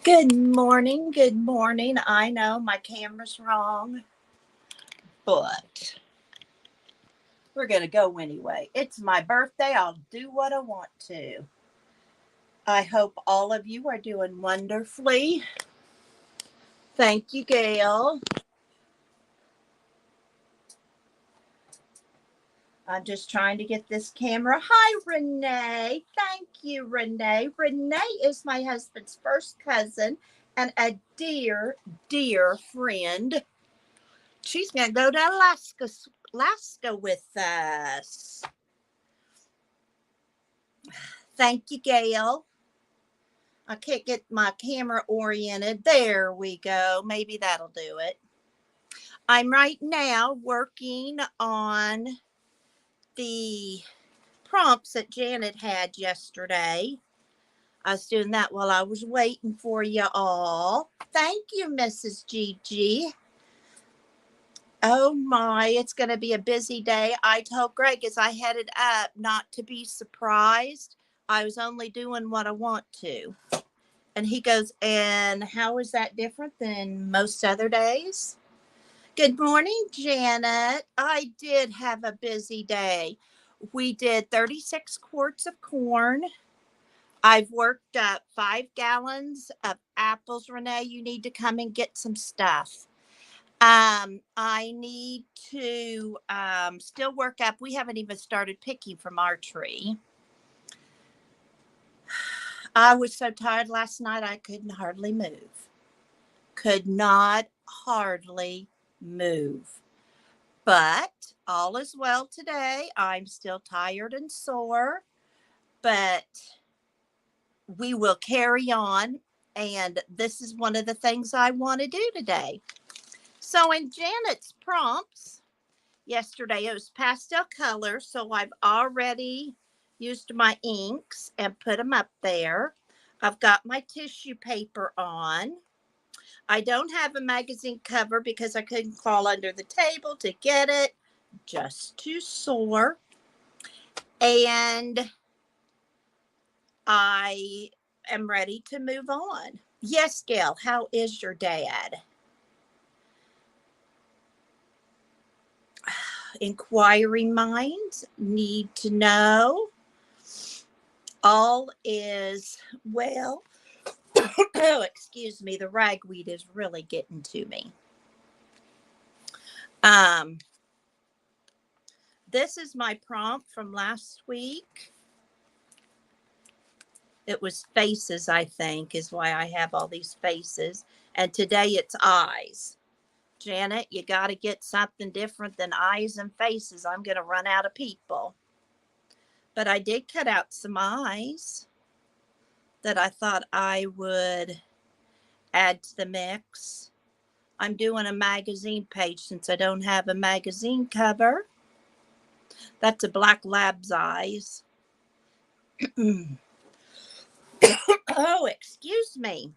Good morning. Good morning. I know my camera's wrong, but we're going to go anyway. It's my birthday. I'll do what I want to. I hope all of you are doing wonderfully. Thank you, Gail. I'm just trying to get this camera. Hi, Renee. Thank you, Renee. Renee is my husband's first cousin and a dear, dear friend. She's going to go to Alaska with us. Thank you, Gail. I can't get my camera oriented. There we go. Maybe that'll do it. I'm right now working on the prompts that Janet had yesterday. I was doing that while I was waiting for you all. Thank you, Mrs. Gigi. Oh my, it's going to be a busy day. I told Greg as I headed up not to be surprised. I was only doing what I want to. And he goes, and how is that different than most other days? Good morning, Janet. I did have a busy day. We did 36 quarts of corn. I've worked up 5 gallons of apples. Renee, you need to come and get some stuff. I need to still work up. We haven't even started picking from our tree. I was so tired last night, I couldn't hardly move. Could not hardly move. But all is well today. I'm still tired and sore, but we will carry on. And this is one of the things I want to do today. So in Janet's prompts, yesterday it was pastel color. So I've already used my inks and put them up there. I've got my tissue paper on. I don't have a magazine cover because I couldn't crawl under the table to get it. Just too sore. And I am ready to move on. Yes, Gail, how is your dad? Inquiring minds need to know. All is well. Oh, excuse me. The ragweed is really getting to me. This is my prompt from last week. It was faces, I think, is why I have all these faces. And today it's eyes. Janet, you got to get something different than eyes and faces. I'm going to run out of people. But I did cut out some eyes that I thought I would add to the mix. I'm doing a magazine page since I don't have a magazine cover. That's a black lab's eyes. Oh, excuse me.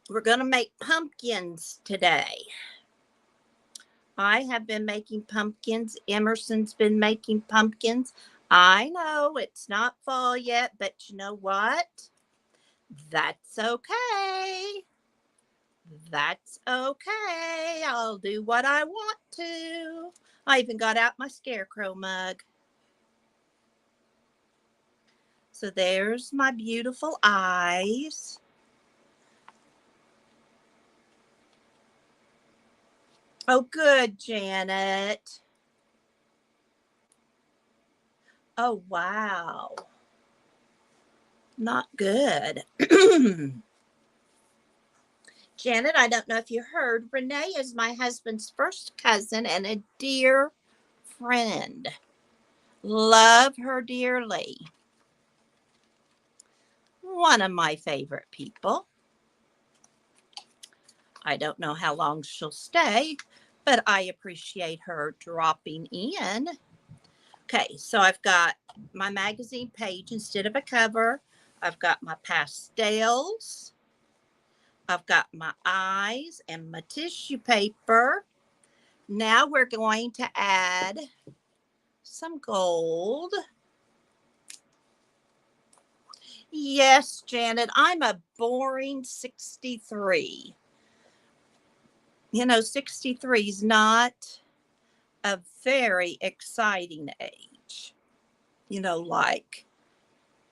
We're going to make pumpkins today. I have been making pumpkins. Emerson's been making pumpkins. I know it's not fall yet, but you know what? That's okay. That's okay. I'll do what I want to. I even got out my scarecrow mug. So there's my beautiful eyes. Oh, good, Janet. Oh, wow. Not good. Janet, I don't know if you heard, Renee is my husband's first cousin and a dear friend. Love her dearly. One of my favorite people. I don't know how long she'll stay, but I appreciate her dropping in. Okay, so I've got my magazine page instead of a cover. I've got my pastels. I've got my eyes and my tissue paper. Now we're going to add some gold. Yes, Janet, I'm a boring 63. 63 is not a very exciting age, like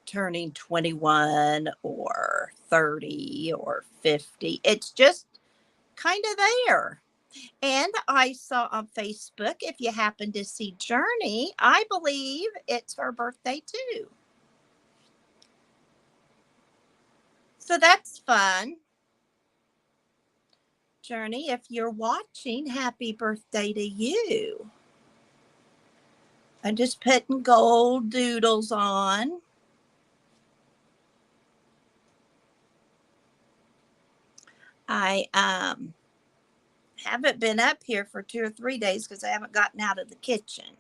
turning 21 or 30 or 50. It's just kind of there. And I saw on Facebook, if you happen to see Journey, I believe it's her birthday too. So that's fun. Journey, if you're watching, happy birthday to you. I'm just putting gold doodles on. I haven't been up here for 2 or 3 days because I haven't gotten out of the kitchen.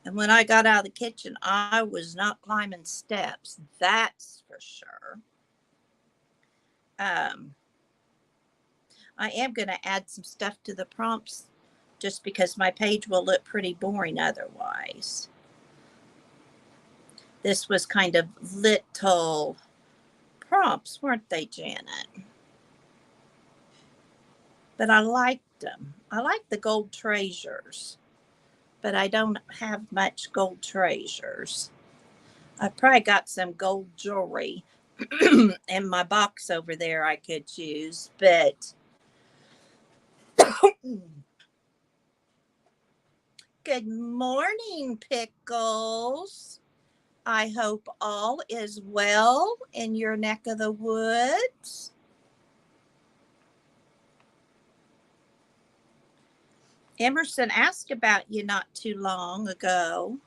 And when I got out of the kitchen, I was not climbing steps. That's for sure. Um, I am going to add some stuff to the prompts just because my page will look pretty boring otherwise. This was kind of little prompts, weren't they, Janet? But I liked them. I like the gold treasures, but I don't have much gold treasures. I probably got some gold jewelry in my box over there I could use, but good morning, Pickles. I hope all is well in your neck of the woods. Emerson asked about you not too long ago.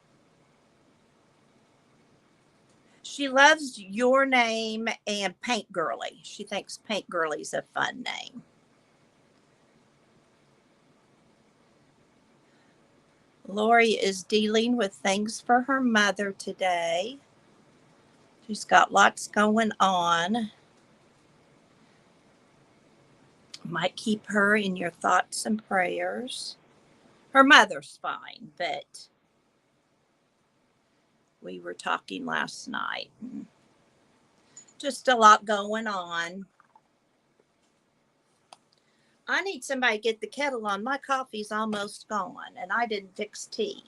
She loves your name and Paint Girly. She thinks Paint Girly's a fun name. Lori is dealing with things for her mother today. She's got lots going on. Might keep her in your thoughts and prayers. Her mother's fine, but we were talking last night. Just a lot going on. I need somebody to get the kettle on. My coffee's almost gone, and I didn't fix tea.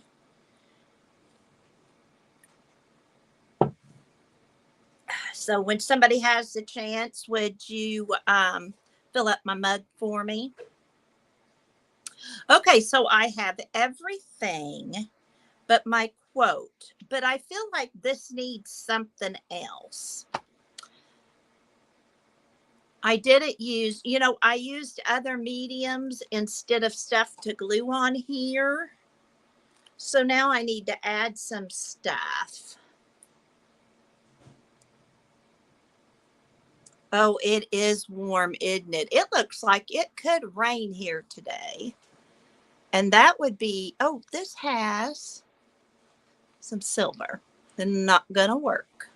So when somebody has the chance, would you fill up my mug for me? Okay, so I have everything but my quote, but I feel like this needs something else. I didn't use, I used other mediums instead of stuff to glue on here. So now I need to add some stuff. Oh, it is warm, isn't it? It looks like it could rain here today. And that would be, oh, this has some silver. Then not gonna work.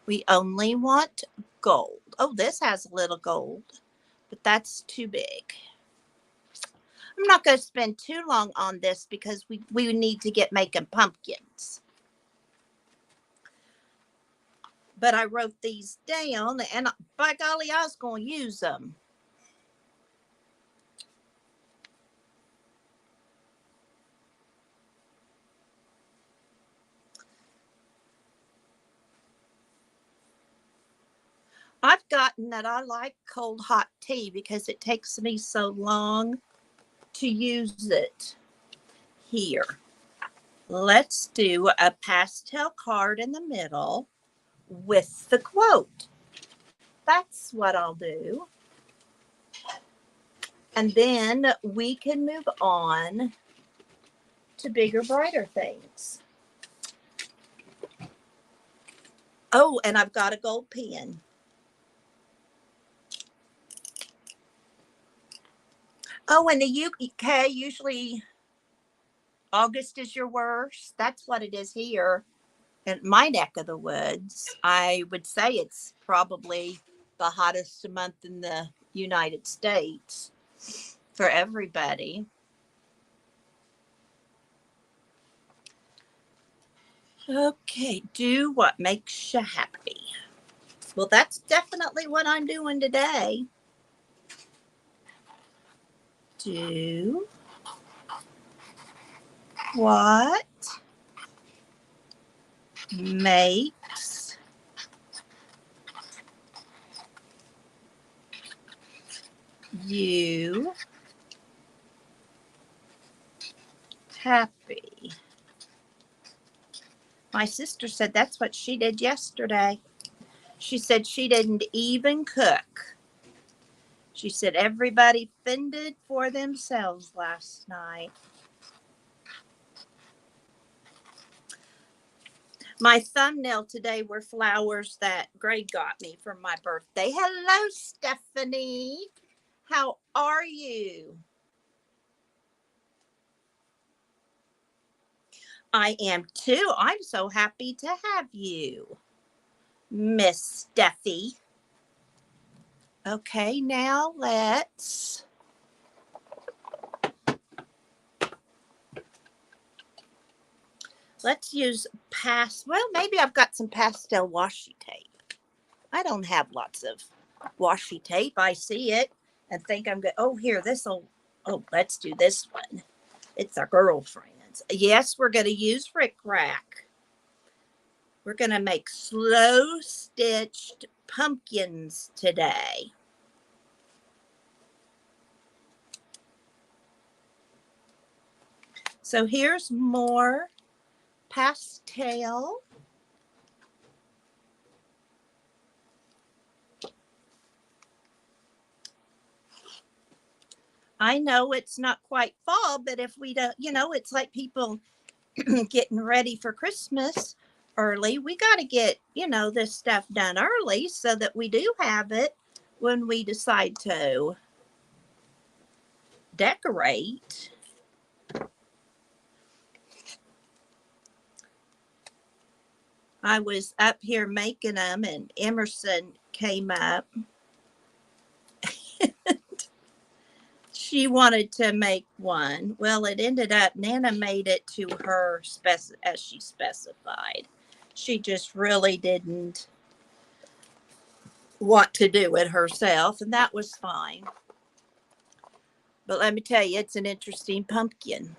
We only want gold. Oh, this has a little gold, but that's too big. I'm not going to spend too long on this because we need to get making pumpkins. But I wrote these down, and by golly, I was going to use them. I've gotten that I like cold hot tea because it takes me so long to use it. Here, let's do a pastel card in the middle with the quote. That's what I'll do. And then we can move on to bigger, brighter things. Oh, and I've got a gold pen. Oh, in the UK, usually August is your worst. That's what it is here in my neck of the woods. I would say it's probably the hottest month in the United States for everybody. Okay, do what makes you happy. Well, that's definitely what I'm doing today. Do what makes you happy. My sister said that's what she did yesterday. She said she didn't even cook. She said everybody fended for themselves last night. My thumbnail today were flowers that Greg got me for my birthday. Hello, Stephanie. How are you? I am too. I'm so happy to have you, Miss Steffi. Okay, now let's use well, maybe I've got some pastel washi tape. I don't have lots of washi tape. I see it and think I'm good. Oh, here, let's do this one. It's our girlfriends. Yes, we're going to use Rick Rack. We're going to make slow stitched pumpkins today. So here's more pastel. I know it's not quite fall, but if we don't, it's like people getting ready for Christmas early. We got to get, this stuff done early so that we do have it when we decide to decorate. I was up here making them and Emerson came up. She wanted to make one. Well, it ended up Nana made it to her as she specified. She just really didn't want to do it herself, and that was fine. But let me tell you, it's an interesting pumpkin.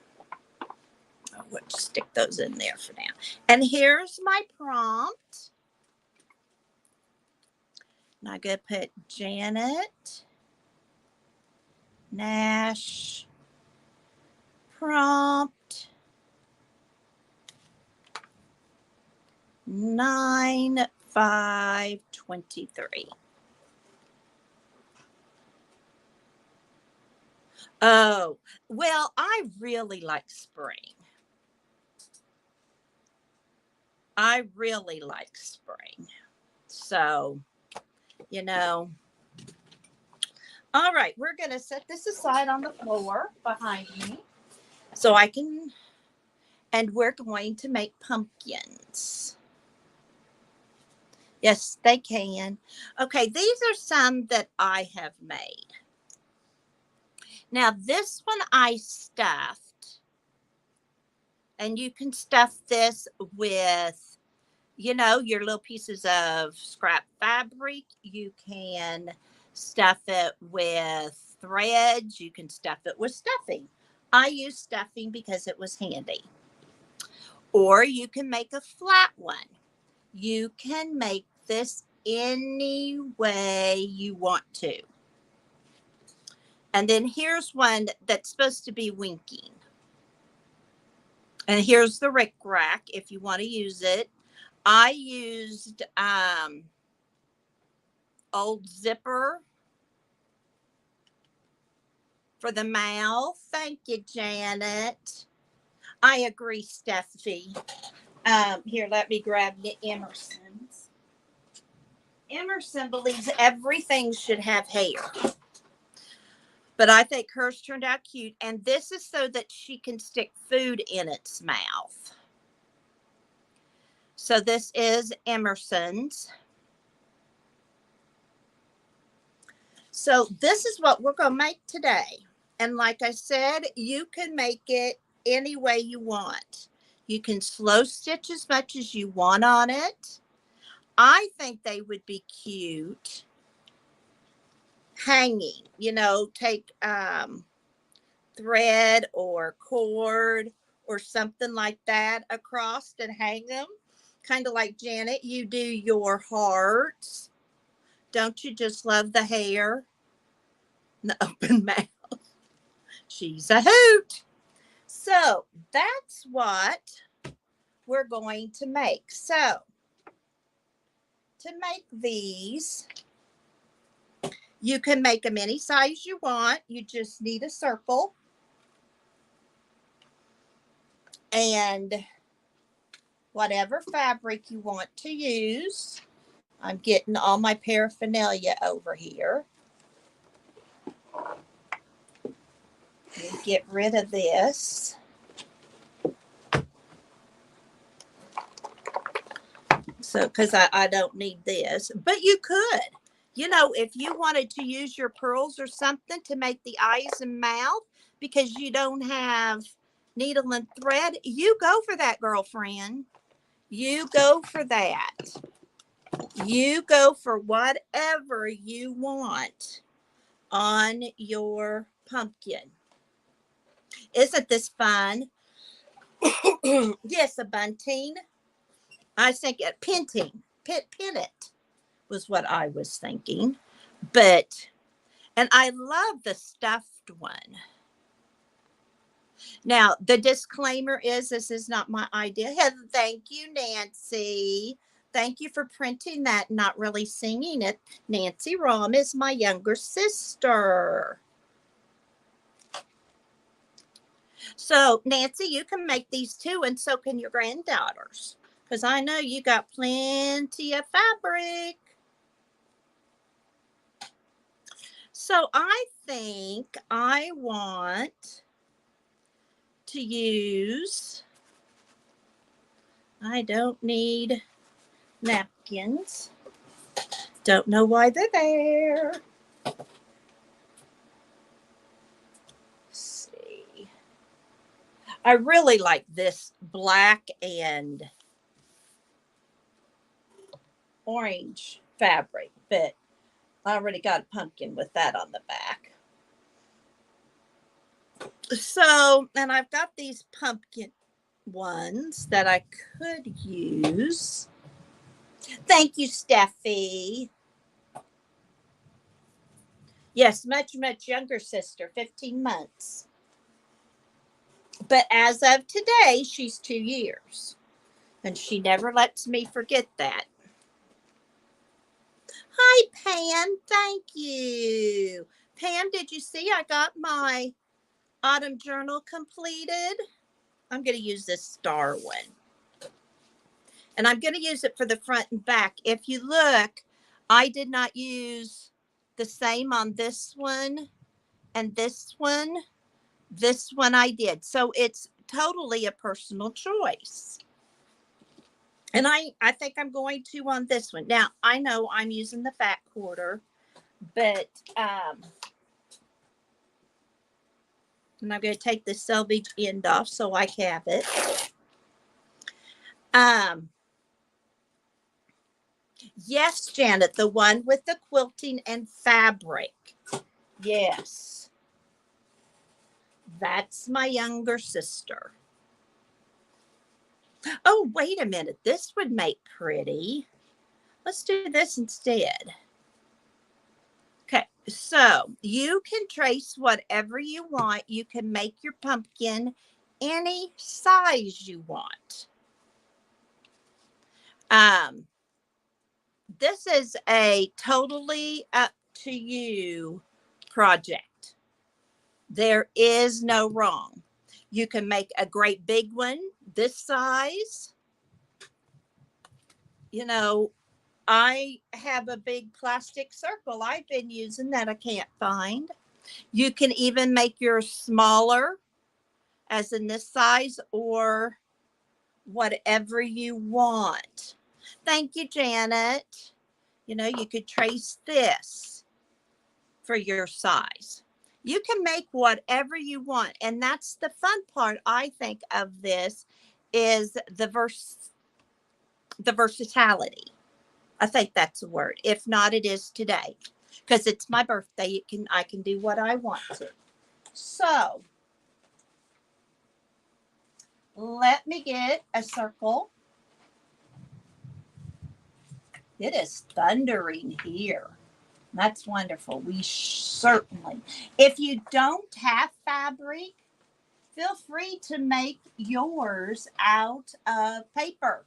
I'll just stick those in there for now. And here's my prompt. And I'm going to put Janet Nash prompt 9/5/23. Oh, well, I really like spring. I really like spring. So, all right, we're going to set this aside on the floor behind me so and we're going to make pumpkins. Yes, they can. Okay, these are some that I have made. Now, this one I stuffed, and you can stuff this with, your little pieces of scrap fabric. You can stuff it with threads. You can stuff it with stuffing. I use stuffing because it was handy. Or you can make a flat one. You can make this any way you want to. And then here's one that's supposed to be winking. And here's the Rick Rack if you want to use it. I used old zipper for the mouth. Thank you, Janet. I agree, Steffi. Here, let me grab the Emerson's. Emerson believes everything should have hair. But I think hers turned out cute. And this is so that she can stick food in its mouth. So this is Emerson's. So this is what we're going to make today. And like I said, you can make it any way you want. You can slow stitch as much as you want on it. I think they would be cute hanging, take thread or cord or something like that across and hang them. Kind of like Janet, you do your hearts. Don't you just love the hair and the open mouth? She's a hoot. So that's what we're going to make. So to make these, you can make them any size you want. You just need a circle and whatever fabric you want to use. I'm getting all my paraphernalia over here. Let me get rid of this. So, because I don't need this, but you could, if you wanted to use your pearls or something to make the eyes and mouth because you don't have needle and thread, you go for that, girlfriend. You go for that. You go for whatever you want on your pumpkin. Isn't this fun? Yes, a bunting. I think it pinting. Pin it was what I was thinking. And I love the stuffed one. Now, the disclaimer is this is not my idea. Thank you, Nancy. Thank you for printing that, not really singing it. Nancy Rom is my younger sister. So, Nancy, you can make these too, and so can your granddaughters, because I know you got plenty of fabric. So, I think I want to use, I don't need napkins. Don't know why they're there. Let's see. I really like this black and orange fabric, but I already got a pumpkin with that on the back. So, and I've got these pumpkin ones that I could use. Thank you, Steffi. Yes, much, much younger sister, 15 months. But as of today, she's 2 years. And she never lets me forget that. Hi, Pam. Thank you. Pam, did you see I got my autumn journal completed? I'm going to use this star one. And I'm going to use it for the front and back. If you look, I did not use the same on this one and this one. This one I did. So it's totally a personal choice. And I think I'm going to on this one. Now, I know I'm using the fat quarter, but and I'm going to take the selvage end off so I have it. Yes, Janet, the one with the quilting and fabric. Yes. That's my younger sister. Oh, wait a minute. This would make pretty. Let's do this instead. Okay, so you can trace whatever you want. You can make your pumpkin any size you want. This is a totally up to you project. There is no wrong. You can make a great big one this size. I have a big plastic circle I've been using that I can't find. You can even make yours smaller, as in this size, or whatever you want. Thank you, Janet. You could trace this for your size. You can make whatever you want. And that's the fun part, I think, of this is the versatility. I think that's a word. If not, it is today. Because it's my birthday. I can do what I want to. So let me get a circle. It is thundering here. That's wonderful. We certainly, if you don't have fabric, feel free to make yours out of paper.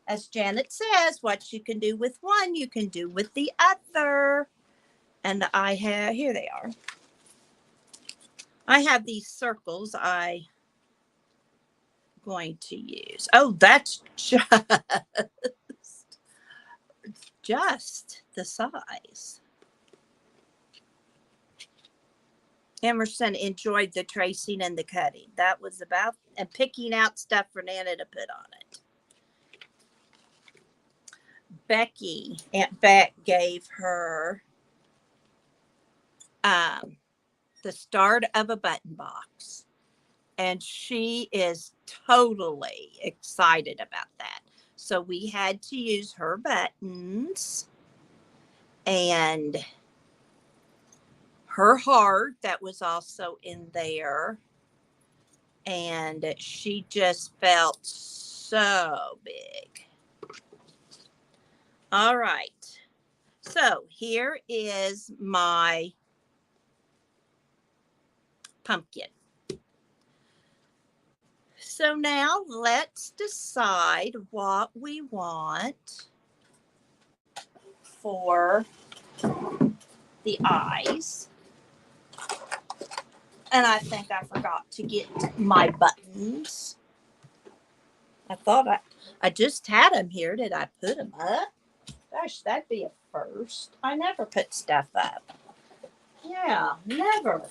As Janet says, what you can do with one, you can do with the other. And I have, here they are. I have these circles I'm going to use. Oh, that's just the size. Emerson enjoyed the tracing and the cutting. That was about, and picking out stuff for Nana to put on it. Becky, Aunt Beck gave her the start of a button box. And she is totally excited about that. So we had to use her buttons and her heart that was also in there. And she just felt so big. All right. So here is my pumpkin. So now let's decide what we want for the eyes. And I think I forgot to get my buttons. I thought I just had them here. Did I put them up? Gosh, that'd be a first. I never put stuff up. Yeah, never.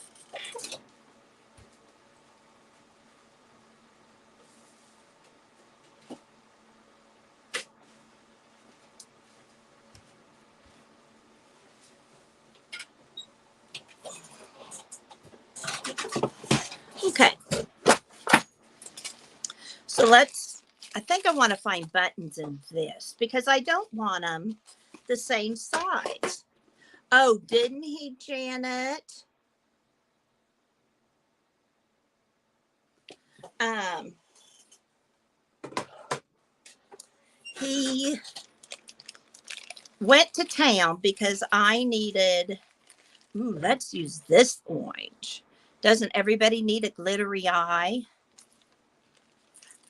Okay. So I think I want to find buttons in this because I don't want them the same size. Oh, didn't he, Janet? He went to town because I needed, let's use this orange. Doesn't everybody need a glittery eye?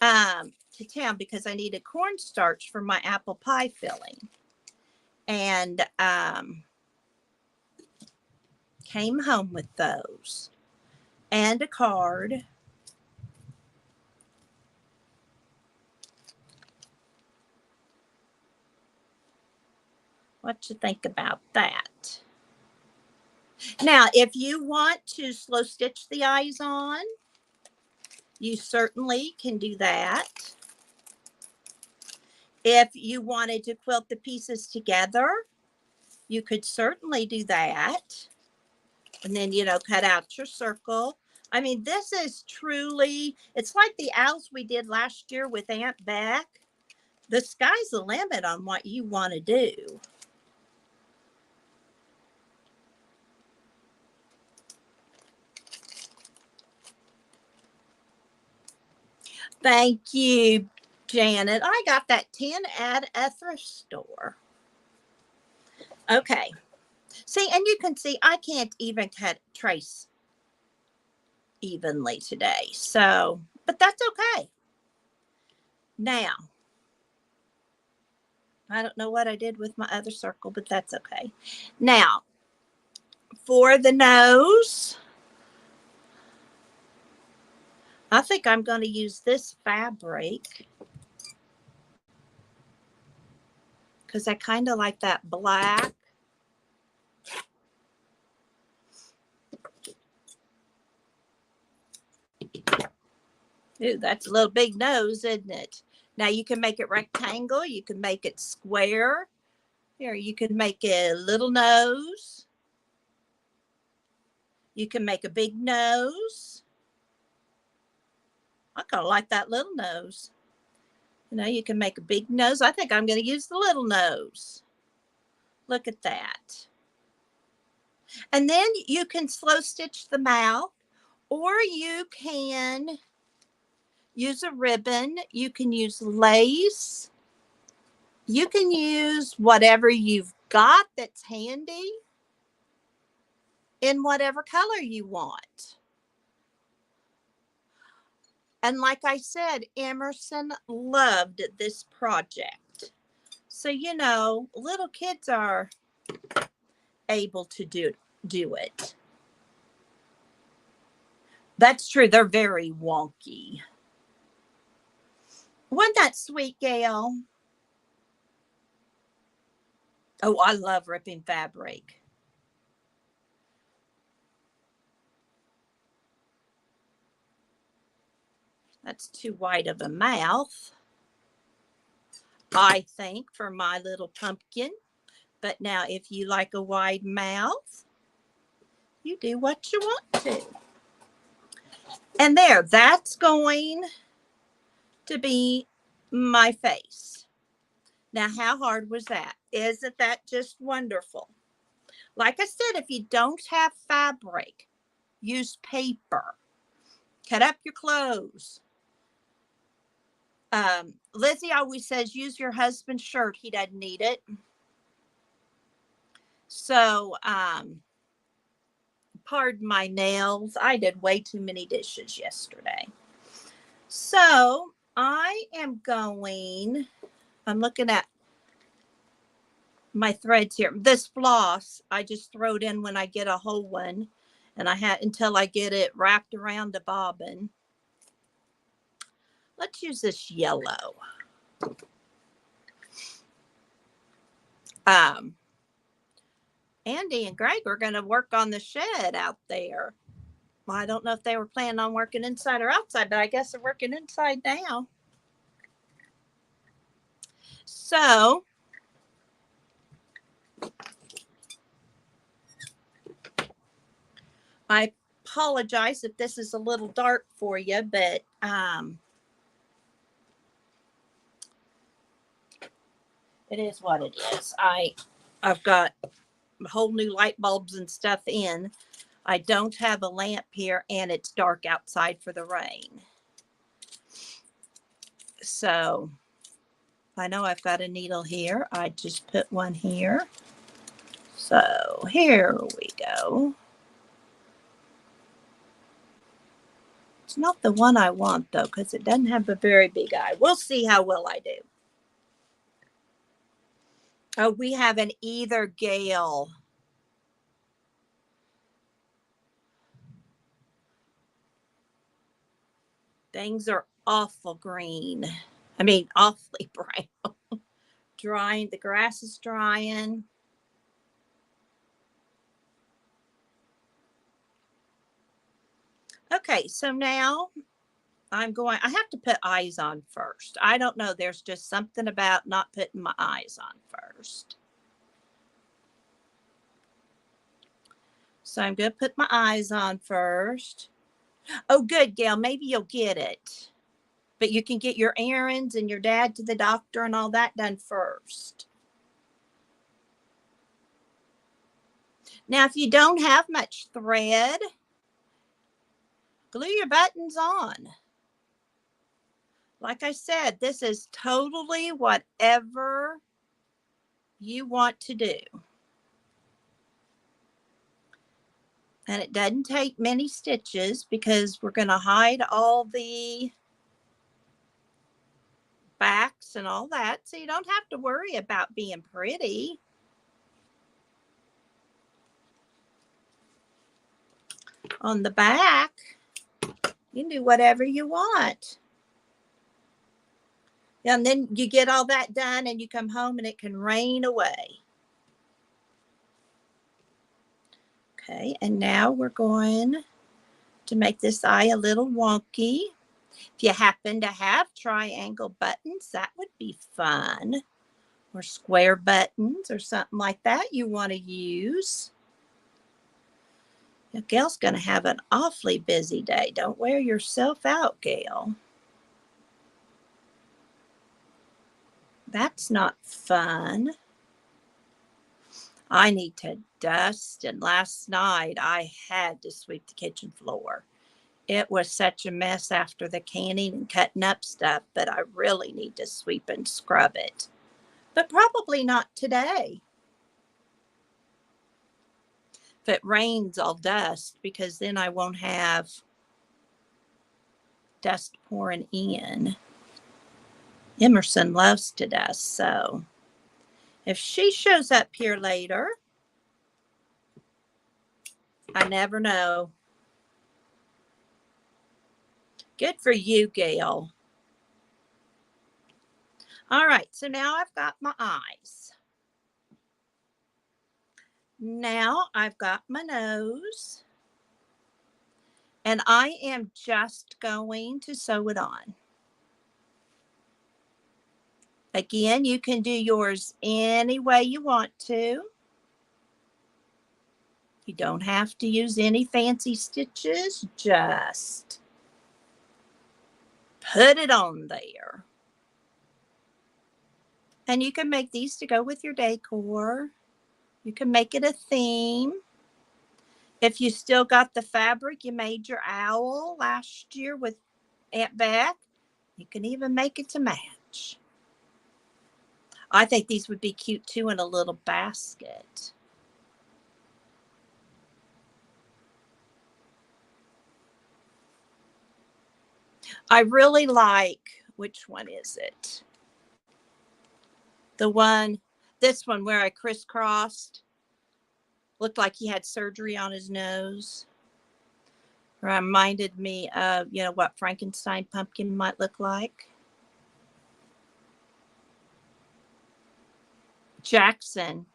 To town because I needed cornstarch for my apple pie filling. And came home with those and a card. What you think about that? Now, if you want to slow stitch the eyes on, you certainly can do that. If you wanted to quilt the pieces together, you could certainly do that. And then, cut out your circle. I mean, this is truly, it's like the owls we did last year with Aunt Beck. The sky's the limit on what you want to do. Thank you, Janet. I got that 10 at a thrift store. Okay. See, and you can see I can't even trace evenly today. So, but that's okay. Now, I don't know what I did with my other circle, but that's okay. Now, for the nose, I think I'm going to use this fabric because I kind of like that black. Ooh, that's a little big nose, isn't it? Now you can make it rectangle. You can make it square. Here, you can make a little nose. You can make a big nose. I kind of like that little nose. You know, you can make a big nose. I think I'm going to use the little nose. Look at that. And then you can slow stitch the mouth, or you can use a ribbon. You can use lace. You can use whatever you've got that's handy in whatever color you want. And like I said, Emerson loved this project. So, you know, little kids are able to do it. That's true. They're very wonky. Wasn't that sweet, Gail? Oh, I love ripping fabric. That's too wide of a mouth, I think, for my little pumpkin. But now, if you like a wide mouth, you do what you want to. And there, that's going to be my face. Now, how hard was that? Isn't that just wonderful? Like I said, if you don't have fabric, use paper. Cut up your clothes. Lizzie always says, use your husband's shirt. He doesn't need it. So, pardon my nails. I did way too many dishes yesterday. So, I'm looking at my threads here. This floss, I just throw it in when I get a whole one. And I had until I get it wrapped around the bobbin. Let's use this yellow. Andy and Greg are going to work on the shed out there. Well, I don't know if they were planning on working inside or outside, but I guess they're working inside now. So, I apologize if this is a little dark for you, but it is what it is. I've got whole new light bulbs and stuff in. I don't have a lamp here, and it's dark outside for the rain. So I know I've got a needle here. I just put one here. So here we go. It's not the one I want, though, because it doesn't have a very big eye. We'll see how well I do. Oh, we have an either Gale. Things are awful green. I mean, awfully brown. Drying. The grass is drying. Okay, so now I have to put eyes on first. I don't know. There's just something about not putting my eyes on first. So I'm going to put my eyes on first. Oh, good, Gail. Maybe you'll get it. But you can get your errands and your dad to the doctor and all that done first. Now, if you don't have much thread, glue your buttons on. Like I said, this is totally whatever you want to do. And it doesn't take many stitches because we're going to hide all the backs and all that. So you don't have to worry about being pretty. On the back, you can do whatever you want. And then you get all that done and you come home and it can rain away. Okay, and now we're going to make this eye a little wonky. If you happen to have triangle buttons, that would be fun. Or square buttons or something like that you want to use. Now, Gail's going to have an awfully busy day. Don't wear yourself out, Gail. That's not fun. I need to dust, and last night I had to sweep the kitchen floor. It was such a mess after the canning and cutting up stuff, but I really need to sweep and scrub it. But probably not today. If it rains, I'll dust, because then I won't have dust pouring in. Emerson loves to dust, so if she shows up here later, I never know. Good for you, Gail. All right, so now I've got my eyes. Now I've got my nose. And I am just going to sew it on. Again, you can do yours any way you want to. You don't have to use any fancy stitches. Just put it on there. And you can make these to go with your decor. You can make it a theme. If you still got the fabric, you made your owl last year with Aunt Beth, you can even make it to match. I think these would be cute too in a little basket. I really like, which one is it? This one where I crisscrossed. Looked like he had surgery on his nose. Reminded me of, what Frankenstein pumpkin might look like. Jackson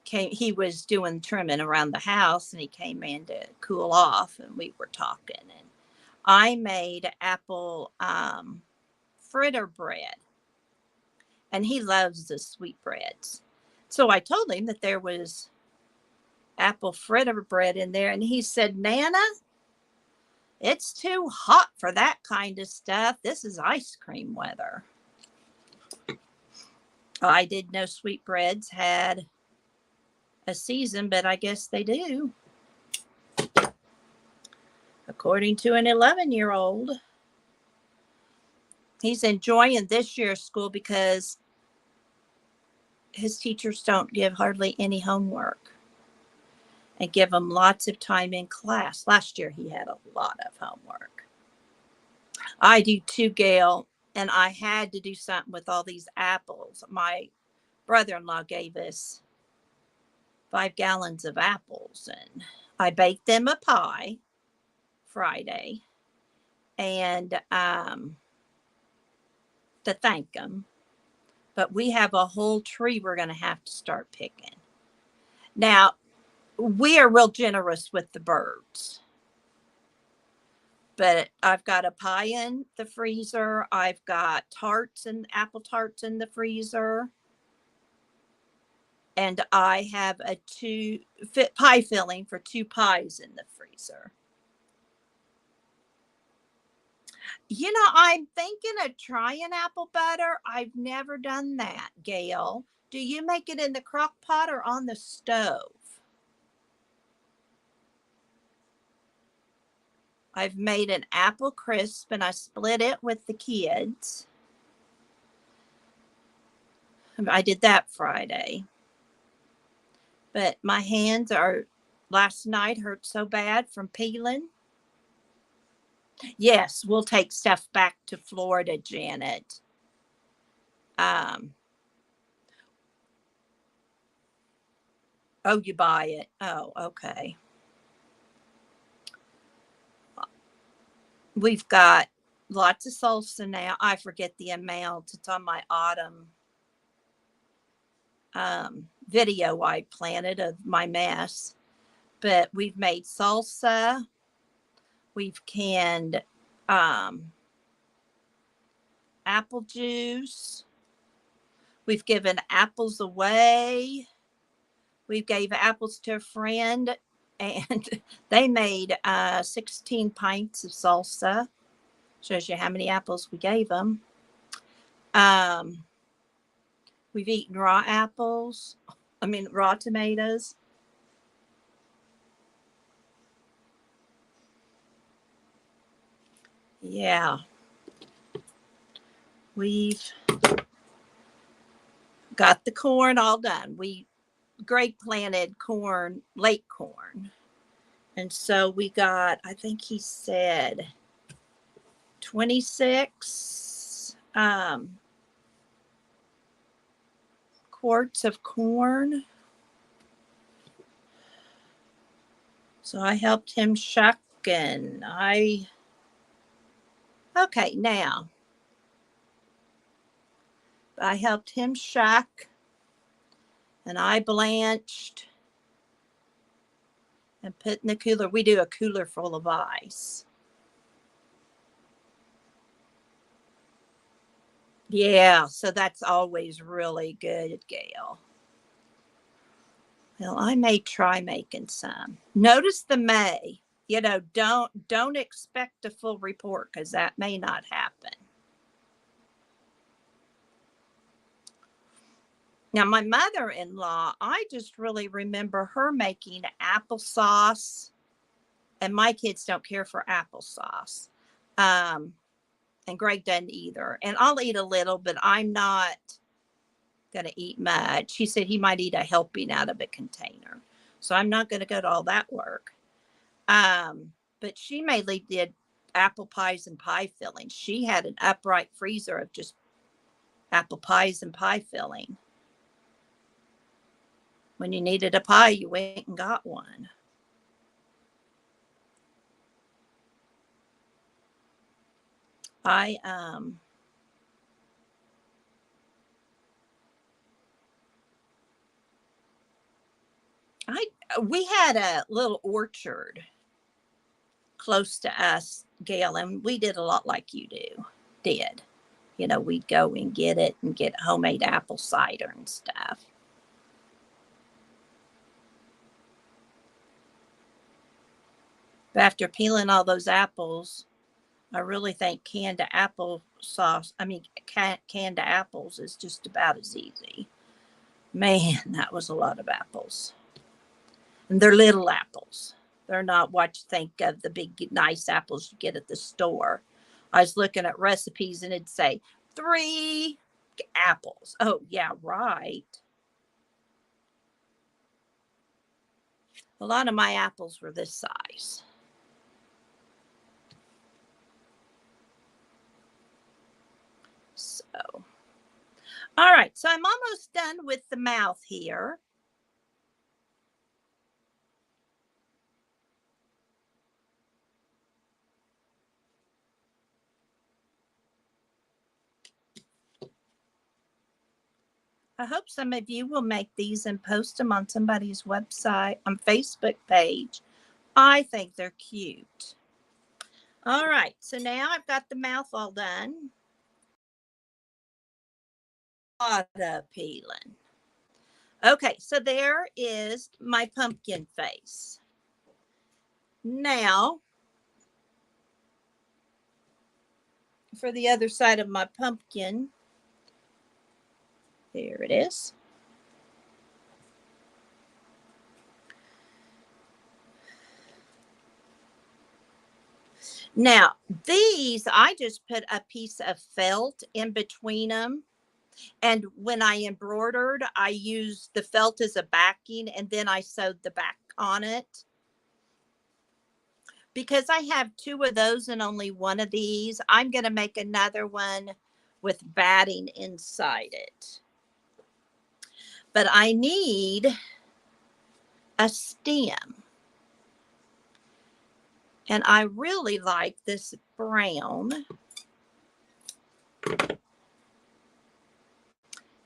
he was doing trimming around the house, and he came in to cool off, and we were talking, and I made apple fritter bread, and he loves the sweetbreads. So I told him that there was apple fritter bread in there, and he said, Nana, it's too hot for that kind of stuff. This is ice cream weather. I didn't know sweetbreads had a season, but I guess they do. According to an 11-year-old. He's enjoying this year's school because his teachers don't give hardly any homework and give him lots of time in class. Last year, he had a lot of homework. I do too, Gail, and I had to do something with all these apples. My brother-in-law gave us 5 gallons of apples, and I baked them a pie Friday, and to thank them. But we have a whole tree we're going to have to start picking. Now, we are real generous with the birds. But I've got a pie in the freezer. I've got tarts and apple tarts in the freezer. And I have a pie filling for 2 pies in the freezer. I'm thinking of trying apple butter. I've never done that, Gail. Do you make it in the crock pot or on the stove? I've made an apple crisp, and I split it with the kids. I did that Friday. But my hands last night hurt so bad from peeling. Yes, we'll take stuff back to Florida, Janet. Oh, you buy it. Oh, okay. We've got lots of salsa now. I forget the amount. It's on my autumn video I planted of my mess. But we've made salsa. We've canned apple juice. We've given apples away. We gave apples to a friend, and they made 16 pints of salsa. Shows you how many apples we gave them. Um, we've eaten raw apples. I mean, raw tomatoes. Yeah. We've got the corn all done. Greg planted corn, late corn. And so we got, I think he said 26 quarts of corn. So I helped him shuck and okay, now I helped him shuck and I blanched and put in the cooler. We do a cooler full of ice. Yeah, so that's always really good, Gail. Well, I may try making some. Notice the may. Don't expect a full report because that may not happen. Now, my mother-in-law, I just really remember her making applesauce, and my kids don't care for applesauce. And Greg doesn't either. And I'll eat a little, but I'm not going to eat much. He said he might eat a helping out of a container. So I'm not going to go to all that work. But she mainly did apple pies and pie filling. She had an upright freezer of just apple pies and pie filling. When you needed a pie, you went and got one. We had a little orchard close to us, Gail, and we did a lot like you did. We'd go and get it and get homemade apple cider and stuff. But after peeling all those apples, I really think canned apples is just about as easy. Man, that was a lot of apples. And they're little apples. They're not what you think of the big, nice apples you get at the store. I was looking at recipes and it'd say 3 apples. Oh, yeah, right. A lot of my apples were this size. So, all right. So I'm almost done with the mouth here. I hope some of you will make these and post them on somebody's website, on Facebook page. I think they're cute. All right. So now I've got the mouth all done. A lot of peeling. Okay. So there is my pumpkin face. Now, for the other side of my pumpkin, there it is. Now, these, I just put a piece of felt in between them. And when I embroidered, I used the felt as a backing and then I sewed the back on it. Because I have 2 of those and only 1 of these, I'm going to make another one with batting inside it. But I need a stem. And I really like this brown.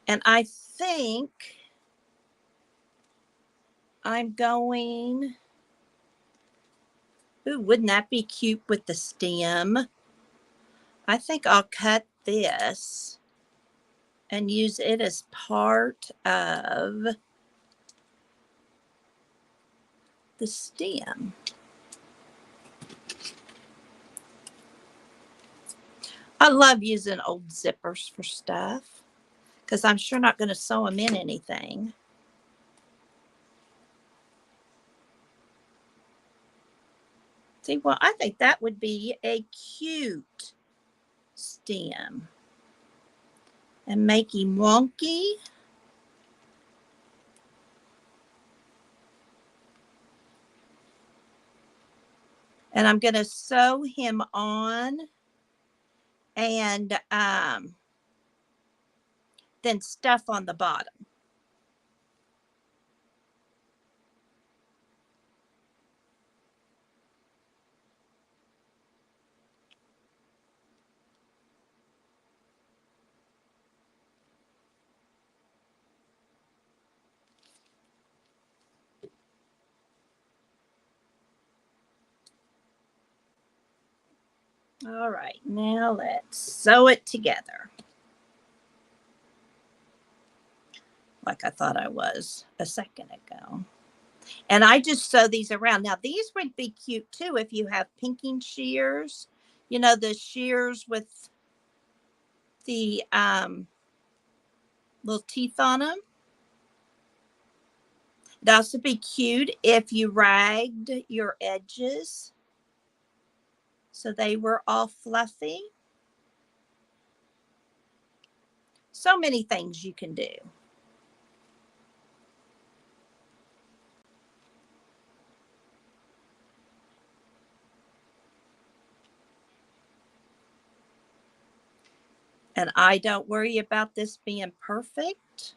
And I think I'm going, ooh, wouldn't that be cute with the stem? I think I'll cut this and use it as part of the stem. I love using old zippers for stuff because I'm sure not going to sew them in anything. See, well, I think that would be a cute stem. And make him wonky. And I'm going to sew him on and then stuff on the bottom. All right, now let's sew it together. Like I thought I was a second ago. And I just sew these around. Now, these would be cute too if you have pinking shears. You know, the shears with the little teeth on them. It'd also be cute if you ragged your edges so they were all fluffy. So many things you can do. And I don't worry about this being perfect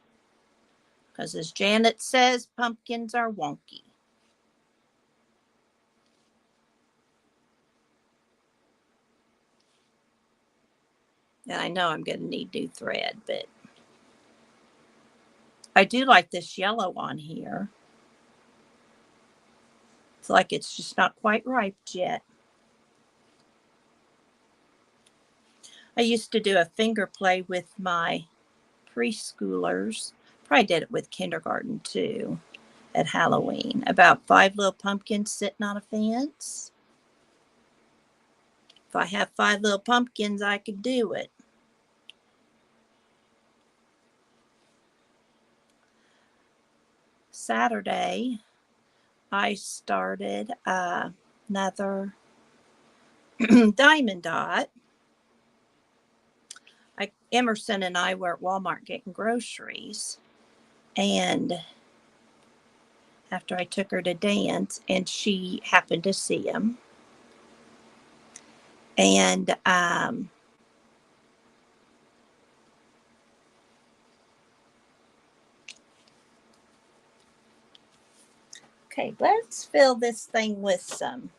because, as Janet says, pumpkins are wonky. And I know I'm going to need new thread, but I do like this yellow on here. It's like it's just not quite ripe yet. I used to do a finger play with my preschoolers. Probably did it with kindergarten too at Halloween. About 5 little pumpkins sitting on a fence. If I have 5 little pumpkins, I could do it. Saturday, I started another diamond dot. Emerson and I were at Walmart getting groceries, and after I took her to dance, and she happened to see him, and okay, let's fill this thing with some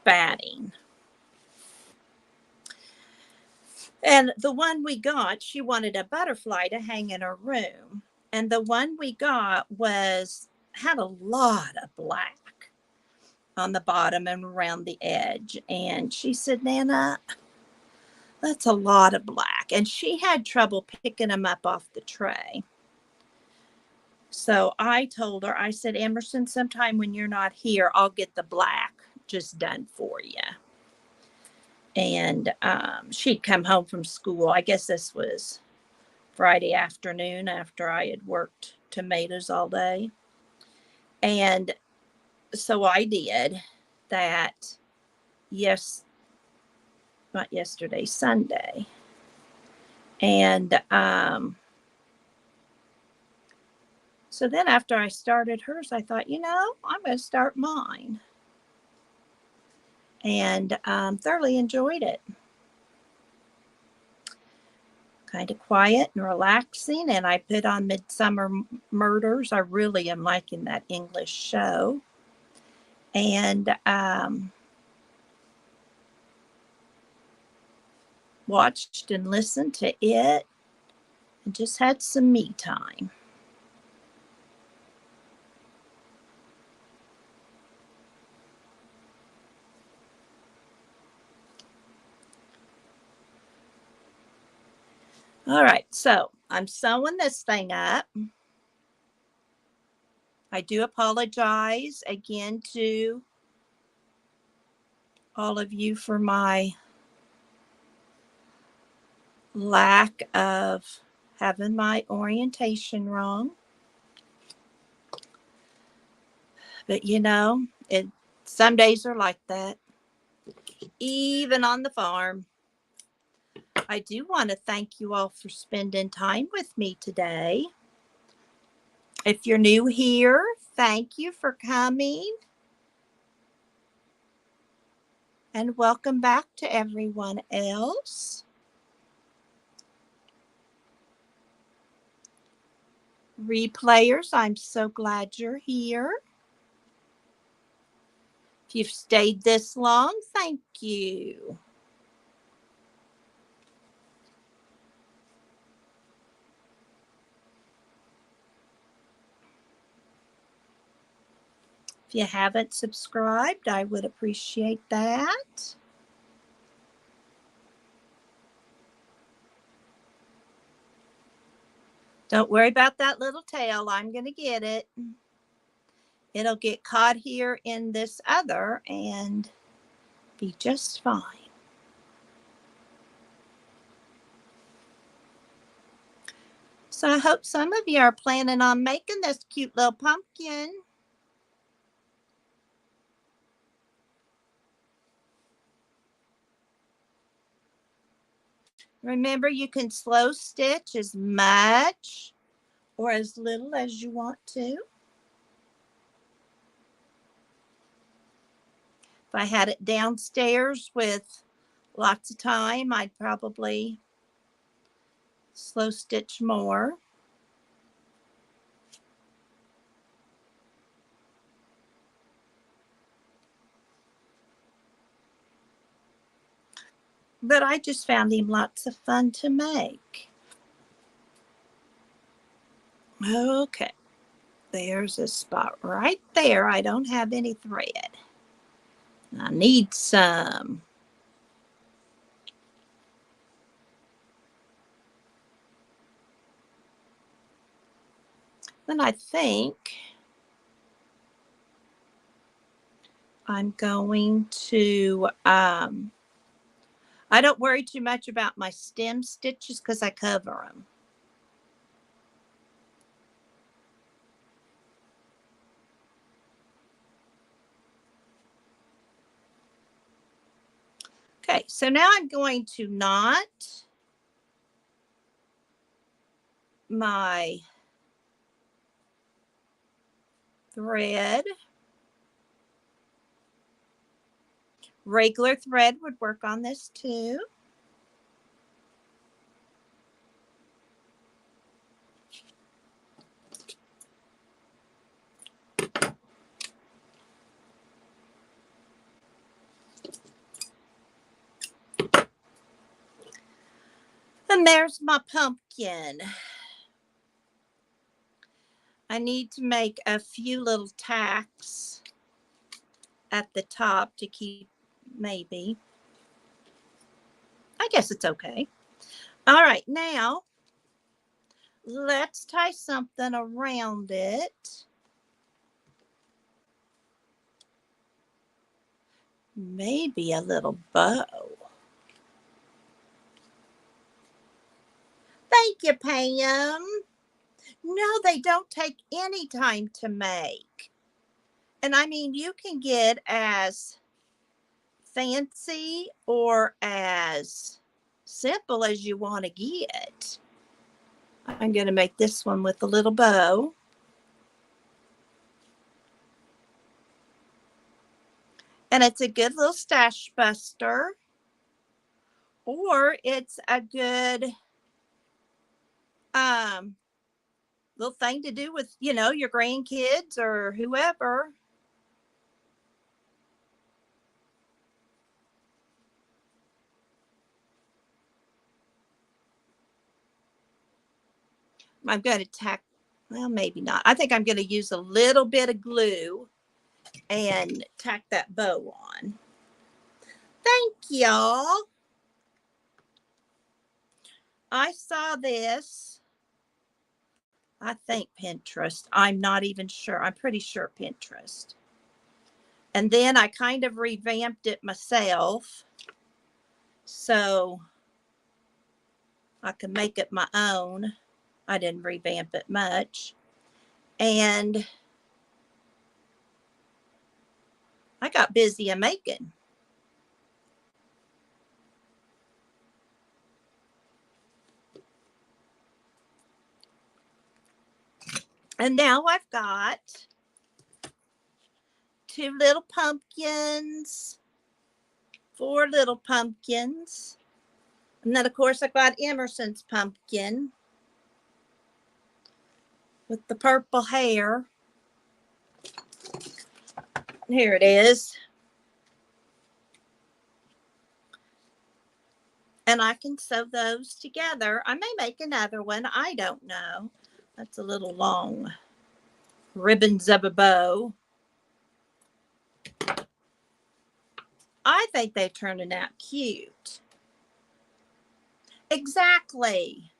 batting. And the one we got, she wanted a butterfly to hang in her room. And the one we got had a lot of black on the bottom and around the edge. And she said, Nana, that's a lot of black. And she had trouble picking them up off the tray. So I told her, I said, Emerson, sometime when you're not here, I'll get the black just done for you. And she'd come home from school. I guess this was Friday afternoon after I had worked tomatoes all day. And so I did that. Yes, not yesterday, Sunday. And so then after I started hers, I thought, I'm going to start mine. And thoroughly enjoyed it. Kind of quiet and relaxing. And I put on Midsummer Murders. I really am liking that English show. And watched and listened to it and just had some me time. All right, so I'm sewing this thing up. I do apologize again to all of you for my lack of having my orientation wrong. But some days are like that, even on the farm. I do want to thank you all for spending time with me today. If you're new here, thank you for coming. And welcome back to everyone else. Replayers, I'm so glad you're here. If you've stayed this long, thank you. If you haven't subscribed, I would appreciate that. Don't worry about that little tail. I'm going to get it. It'll get caught here in this other and be just fine. So I hope some of you are planning on making this cute little pumpkin. Remember, you can slow stitch as much or as little as you want to. If I had it downstairs with lots of time, I'd probably slow stitch more. But I just found him lots of fun to make. Okay, there's a spot right there. I don't have any thread. I need some. Then I think I'm going to, I don't worry too much about my stem stitches because I cover them. Okay, so now I'm going to knot my thread. Regular thread would work on this too. And there's my pumpkin. I need to make a few little tacks at the top to keep, maybe. I guess it's okay. All right, now let's tie something around it. Maybe a little bow. Thank you, Pam. No, they don't take any time to make. And I mean, you can get as fancy or as simple as you want to get. I'm going to make this one with a little bow. And it's a good little stash buster. Or it's a good little thing to do with, your grandkids or whoever. I'm going to tack, well, maybe not. I think I'm going to use a little bit of glue and tack that bow on. Thank y'all. I saw this, I think Pinterest. I'm not even sure. I'm pretty sure Pinterest. And then I kind of revamped it myself. So I can make it my own. I didn't revamp it much. And I got busy making. And now I've got 2 little pumpkins, 4 little pumpkins. And then, of course, I got Emerson's pumpkin with the purple hair. Here it is. And I can sew those together. I may make another one. I don't know. That's a little long. Ribbons of a bow. I think they're turning out cute. Exactly.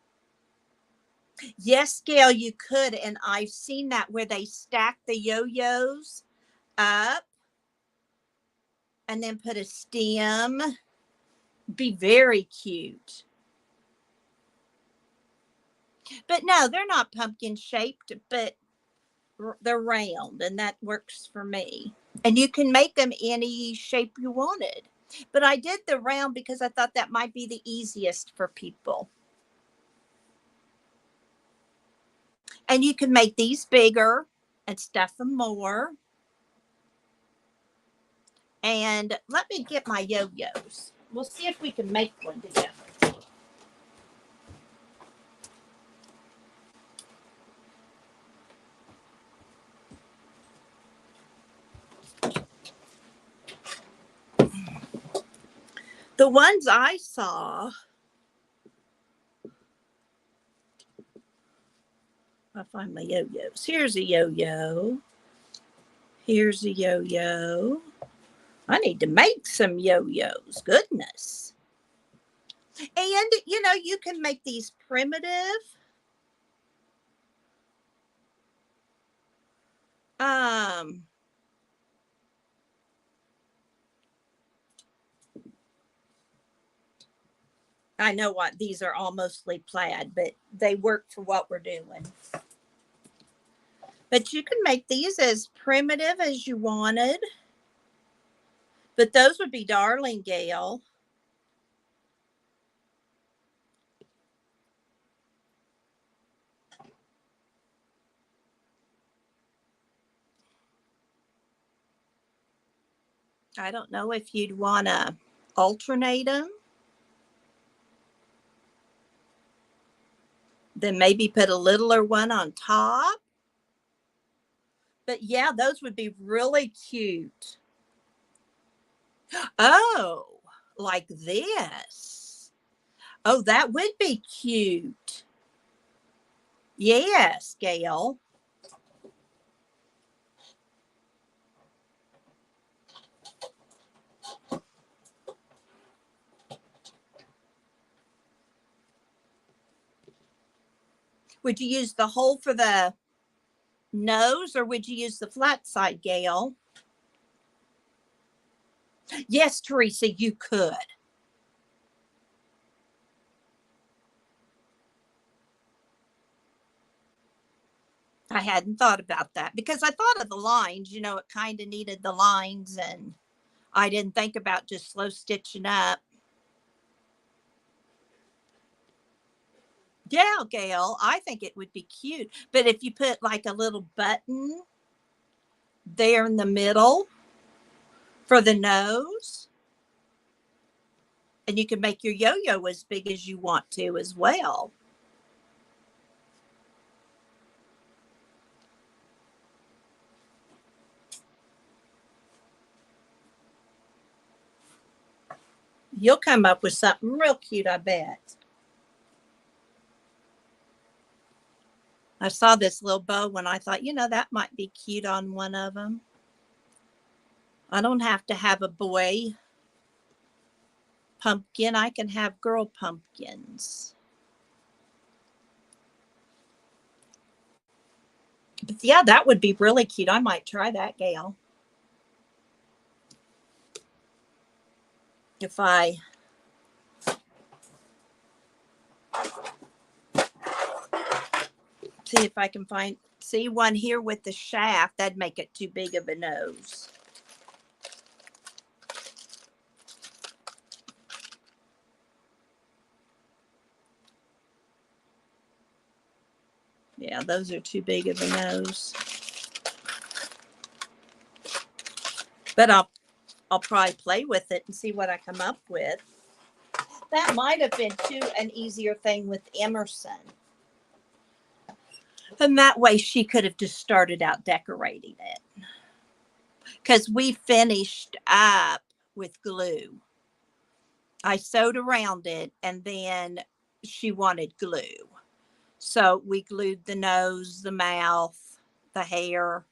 Yes, Gail, you could. And I've seen that where they stack the yo-yos up and then put a stem. Be very cute. But no, they're not pumpkin shaped, but they're round, and that works for me. And you can make them any shape you wanted. But I did the round because I thought that might be the easiest for people. And you can make these bigger and stuff them more. And let me get my yo-yos. We'll see if we can make one together. The ones I saw, I'll find my yo-yos. Here's a yo-yo. Here's a yo-yo. I need to make some yo-yos. Goodness. And, you know, you can make these primitive. I know what these are all mostly plaid, but they work for what we're doing. But you can make these as primitive as you wanted. But those would be darling, Gail. I don't know if you'd want to alternate them. Then maybe put a littler one on top. But yeah, those would be really cute. Oh, like this. Oh, that would be cute. Yes, Gail. Would you use the hole for the nose or would you use the flat side, Gail? Yes, Teresa, you could. I hadn't thought about that because I thought of the lines, you know, it kind of needed the lines and I didn't think about just slow stitching up. Yeah, Gail, I think it would be cute. But if you put like a little button there in the middle for the nose, and you can make your yo-yo as big as you want to as well. You'll come up with something real cute, I bet. I saw this little bow and I thought, you know, that might be cute on one of them. I don't have to have a boy pumpkin. I can have girl pumpkins. But yeah, that would be really cute. I might try that, Gail. If I see if I can see one here with the shaft. That'd make it too big of a nose. Yeah, those are too big of a nose. But I'll probably play with it and see what I come up with. That might have been an easier thing with Emerson. And that way she could have just started out decorating it. Because we finished up with glue. I sewed around it and then she wanted glue. So we glued the nose, the mouth, the hair.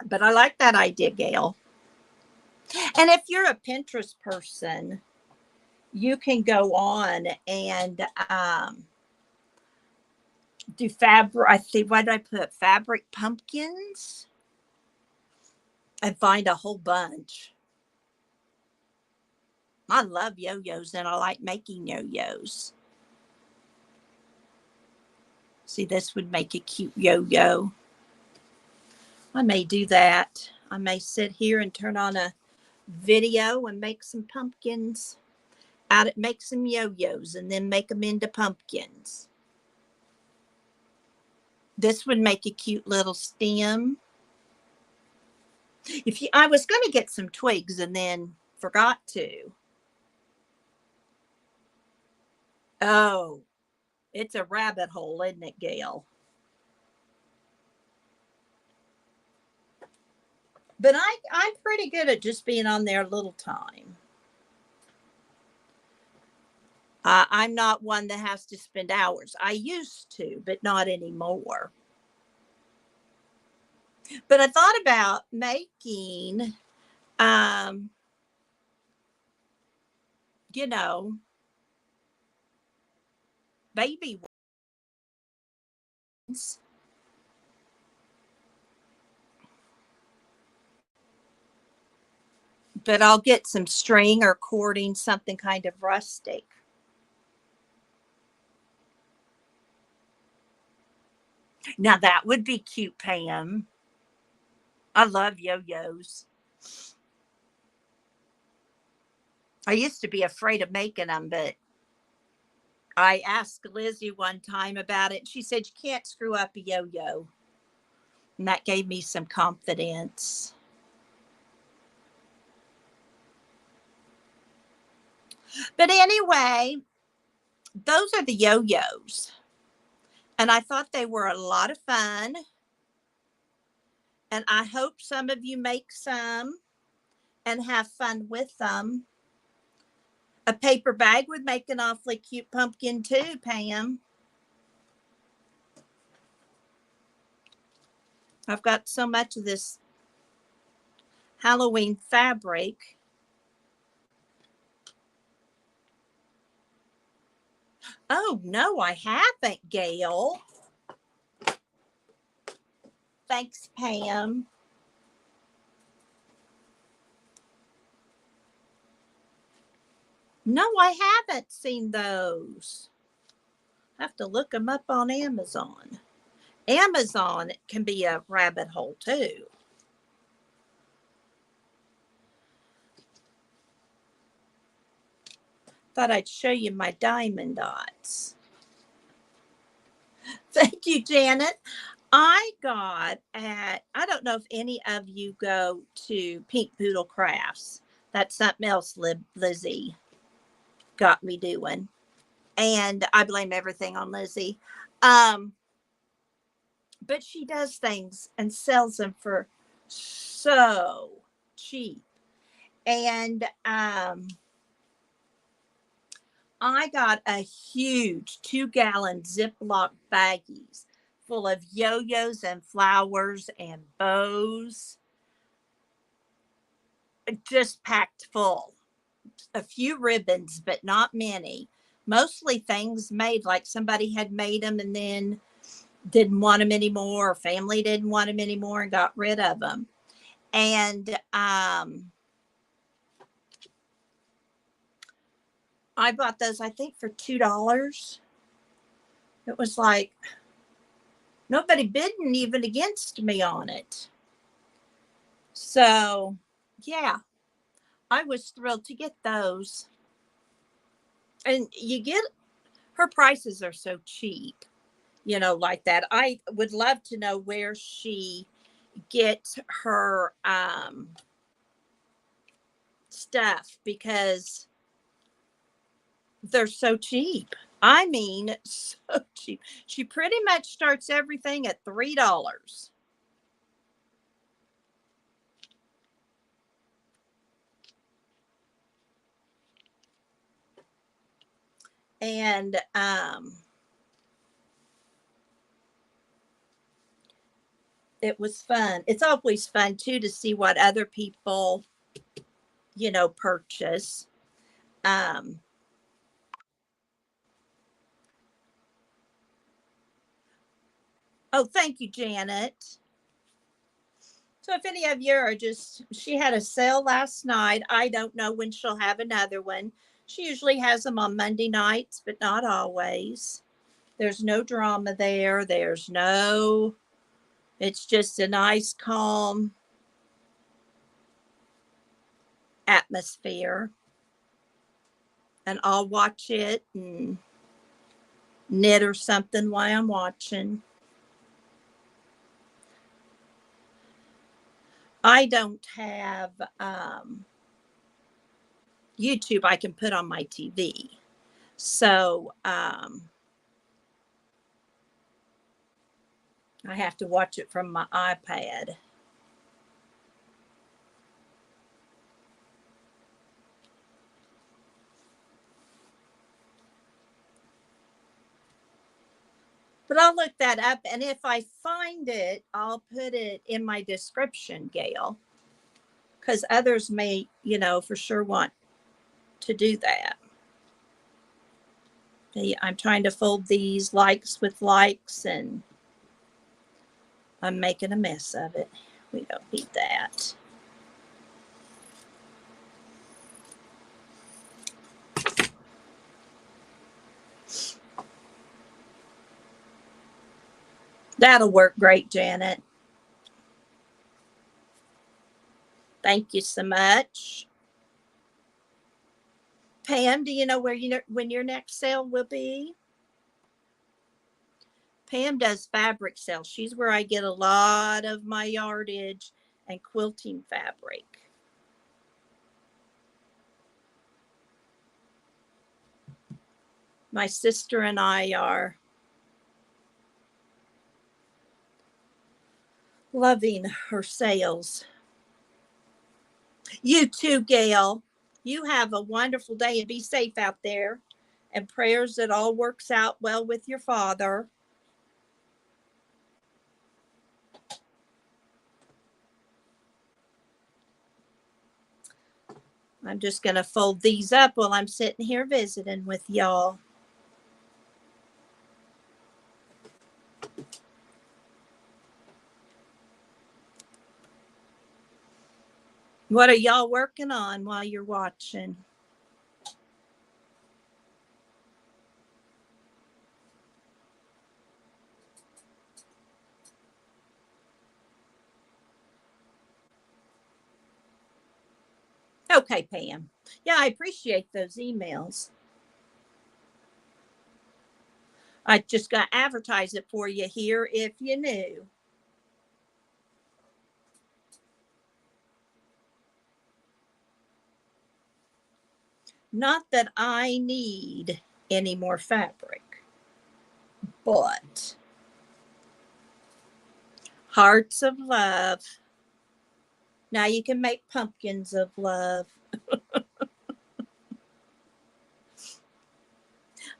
But I like that idea, Gail. And if you're a Pinterest person, you can go on and do fabric. I think, what did I put? Fabric pumpkins, and find a whole bunch. I love yo-yos and I like making yo-yos. See, this would make a cute yo-yo. I may do that. I may sit here and turn on a video and make some pumpkins out of, make some yo-yos and then make them into pumpkins. This would make a cute little stem. I was going to get some twigs and then forgot to. Oh, it's a rabbit hole, isn't it, Gail? But I'm pretty good at just being on there a little time. I'm not one that has to spend hours. I used to, but not anymore. But I thought about making, you know, baby ones. But I'll get some string or cording, something kind of rustic. Now that would be cute, Pam. I love yo-yos. I used to be afraid of making them, but I asked Lizzie one time about it. She said, you can't screw up a yo-yo. And that gave me some confidence. But anyway, those are the yo-yos. And I thought they were a lot of fun. And I hope some of you make some and have fun with them. A paper bag would make an awfully cute pumpkin too, Pam. I've got so much of this Halloween fabric. Oh, no, I haven't, Gail. Thanks, Pam. No, I haven't seen those. I have to look them up on Amazon. Amazon can be a rabbit hole too. Thought I'd show you my diamond dots. Thank you, Janet. I don't know if any of you go to Pink Poodle Crafts. That's something else Lizzie got me doing. And I blame everything on Lizzie. But she does things and sells them for so cheap. And I got a huge 2-gallon Ziploc baggies full of yo-yos and flowers and bows. Just packed full. A few ribbons, but not many. Mostly things made like somebody had made them and then didn't want them anymore, or family didn't want them anymore and got rid of them. And I bought those, I think, for $2. It was like nobody bidding even against me on it. So, yeah, I was thrilled to get those. And you get her prices are so cheap, like that. I would love to know where she gets her stuff because they're so cheap. I mean, so cheap. She pretty much starts everything at $3. And it was fun. It's always fun too to see what other people, purchase. Um, oh, thank you, Janet. So if any of you are she had a sale last night. I don't know when she'll have another one. She usually has them on Monday nights, but not always. There's no drama there. It's just a nice, calm atmosphere. And I'll watch it and knit or something while I'm watching. I don't have YouTube I can put on my TV. So I have to watch it from my iPad. But I'll look that up. And if I find it, I'll put it in my description, Gail, because others may, for sure want to do that. I'm trying to fold these likes with likes and I'm making a mess of it. We don't need that. That'll work great, Janet. Thank you so much. Pam, do you know when your next sale will be? Pam does fabric sales. She's where I get a lot of my yardage and quilting fabric. My sister and I are loving her sales. You too, Gail. You have a wonderful day and be safe out there. And prayers that all works out well with your father. I'm just going to fold these up while I'm sitting here visiting with y'all. What are y'all working on while you're watching? Okay, Pam. Yeah, I appreciate those emails. I just got to advertise it for you here if you knew. Not that I need any more fabric, but hearts of love. Now you can make pumpkins of love.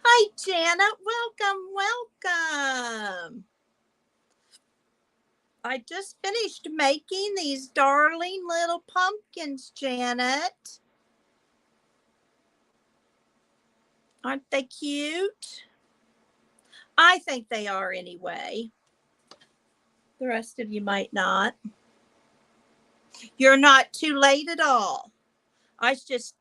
Hi, Janet. Welcome. I just finished making these darling little pumpkins, Janet. Aren't they cute? I think they are anyway. The rest of you might not. You're not too late at all. I was just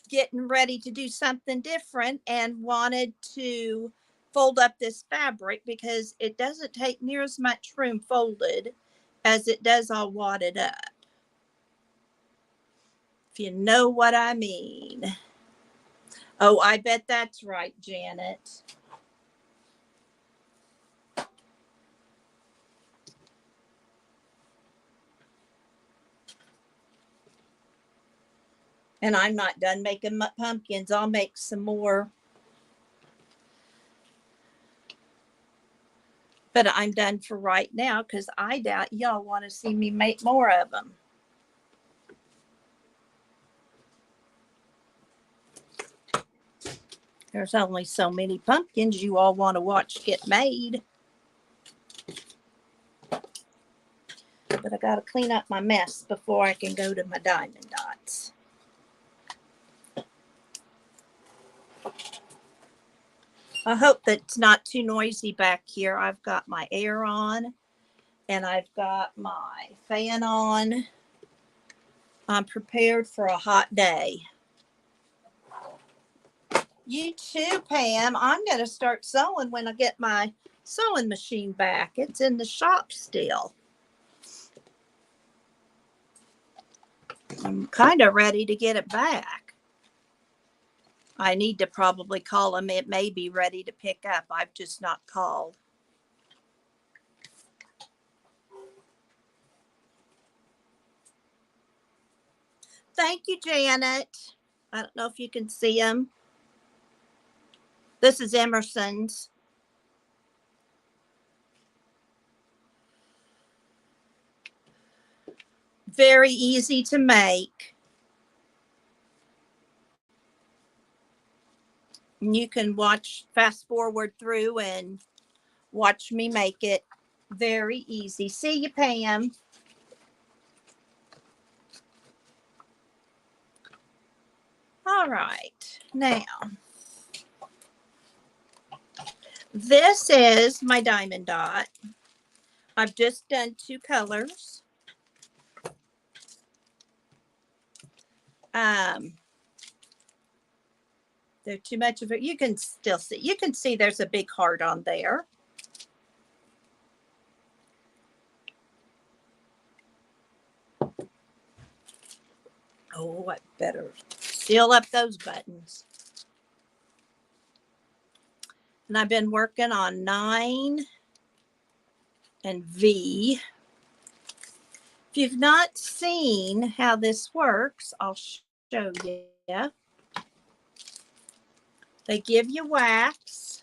getting ready to do something different and wanted to fold up this fabric because it doesn't take near as much room folded as it does all wadded up. If you know what I mean. Oh, I bet that's right, Janet. And I'm not done making my pumpkins. I'll make some more. But I'm done for right now because I doubt y'all want to see me make more of them. There's only so many pumpkins you all want to watch get made. But I got to clean up my mess before I can go to my diamond dots. I hope that it's not too noisy back here. I've got my air on and I've got my fan on. I'm prepared for a hot day. You too, Pam. I'm going to start sewing when I get my sewing machine back. It's in the shop still. I'm kind of ready to get it back. I need to probably call them. It may be ready to pick up. I've just not called. Thank you, Janet. I don't know if you can see them. This is Emerson's. Very easy to make. And you can fast forward through and watch me make it. Very easy. See you, Pam. All right. Now, this is my diamond dot. I've just done 2 colors. They're too much of it. You can still see. You can see there's a big heart on there. Oh, I better seal up those buttons. And I've been working on 9 and V. If you've not seen how this works, I'll show you. They give you wax.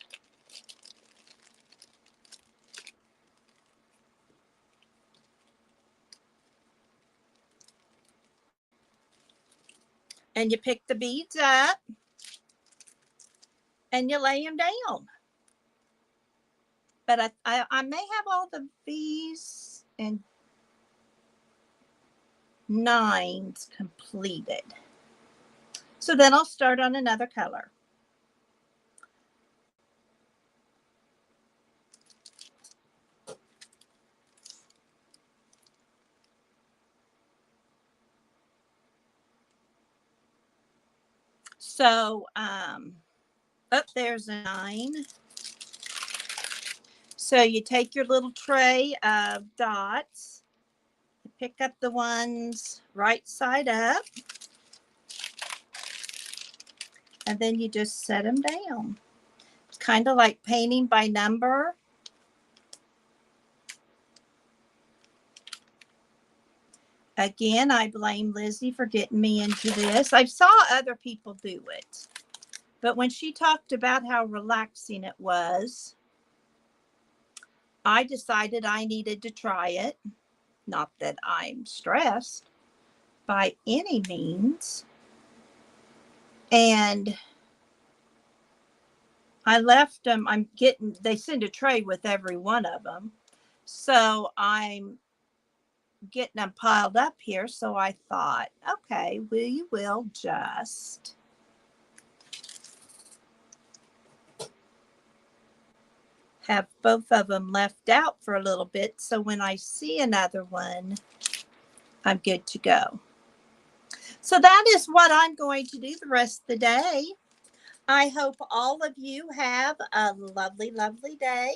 And you pick the beads up and you lay them down. But I may have all the V's and 9s completed. So then I'll start on another color. So, there's a 9. So you take your little tray of dots, pick up the ones right side up, and then you just set them down. It's kind of like painting by number. Again, I blame Lizzie for getting me into this. I saw other people do it, but when she talked about how relaxing it was, I decided I needed to try it. Not that I'm stressed by any means. And I left them. They send a tray with every one of them. So I'm getting them piled up here. So I thought, okay, we will just have both of them left out for a little bit. So when I see another one, I'm good to go. So that is what I'm going to do the rest of the day. I hope all of you have a lovely, lovely day.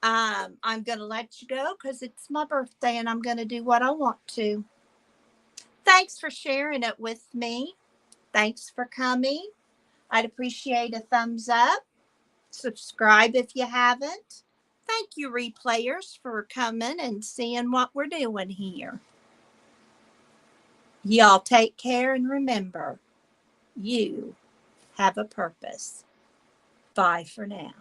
I'm going to let you go because it's my birthday and I'm going to do what I want to. Thanks for sharing it with me. Thanks for coming. I'd appreciate a thumbs up. Subscribe if you haven't. Thank you, replayers, for coming and seeing what we're doing here. Y'all take care and remember, you have a purpose. Bye for now.